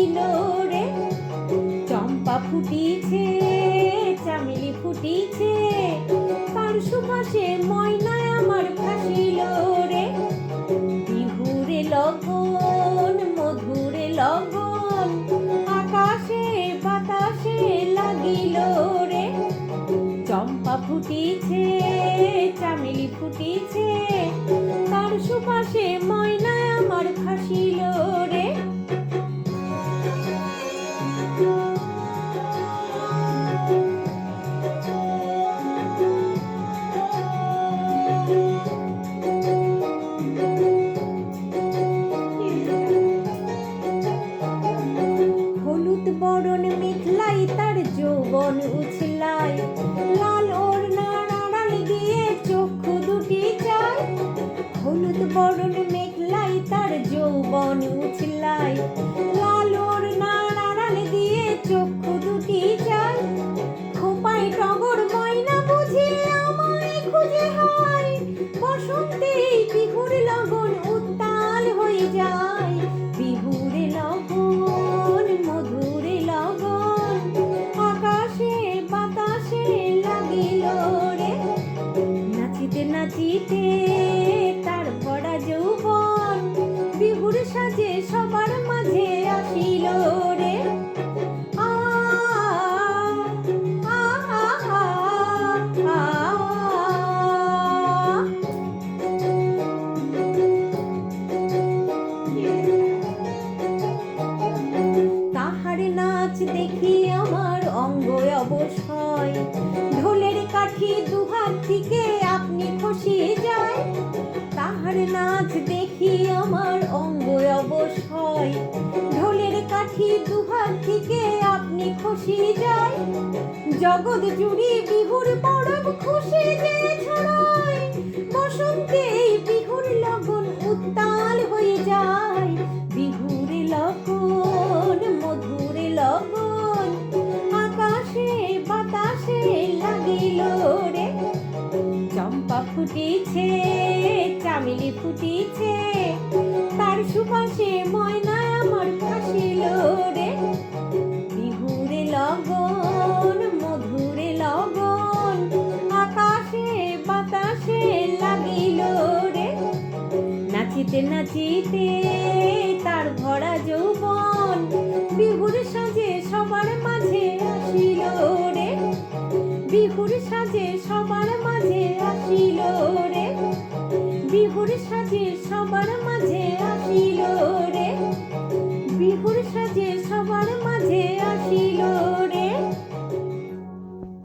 লাগিল রে। চম্পা ফুটিছে, চামেলি ফুটিছে, তার সুবাসে ময়নায় আমার ভাসিল রে। বিহুরে লগন, মধুরে লগন, আকাশে বাতাসে লাগিল রে। চম্পা ফুটিছে, চামেলি ফুটিছে, তার সুবাসে ময়নায় আমার ভাসিল রে। হলুদ বরণ মেঘলাই তার যৌবন উছলায়, লাল ওড়নার আড়াল দিয়ে চক্ষু দুটি চায়। হলুদ বরণ মেঘলাই তার যৌবন উছলায়, লাল ওড়নার আড়াল দিয়ে চক্ষু দুটি চায়। খোপায় টগর ময়না বুঝি আমায় খুঁজে হয়, বসন্তে বিহুর লগন উত্তাল হয়ে যায়। বিহুরে লগন, মধুরে লগন, আকাশে বাতাসে লাগিল রে। নাচিতে নাচিতে তার ভরা যৌবন, বিহুর সাজে সবার মাঝে আসিল রে। আ আ আ আ আ। তাহার নাচ দেখি আমার অঙ্গ অবশ হয়, ঢোলের কাঠি দুহাত থেকে আপনি খসিয়ে যায়। তাহার নাচ দেখি আমার অঙ্গ অবশ হয়, ঢোলের কাঠি দুহাত থেকে আপনি খসিয়ে যায়। জগৎ জুড়ে বিহুর পরব খুশি যে ছড়ায়, বসন্তে বিহুর লগন উত্তাল হয়ে যায়। বিহুরে লগন, মধুরে লগন, আকাশে বাতাসে লাগিল রে। চম্পা ফুটিছে, চামেলি ফুটিছে, তার সুবাসে ময়নায় আমার ভাসিল রে। বিহুরে লগন, মধুরে লগন, আকাশে বাতাসে লাগিল রে। নাচিতে নাচিতে তার ভরা যৌবন, বিহুর সাজে সবার মাঝে আসিল রে। বিহুর সাজে সবার মাঝে আসিল রে। বিহুর সাজে সবার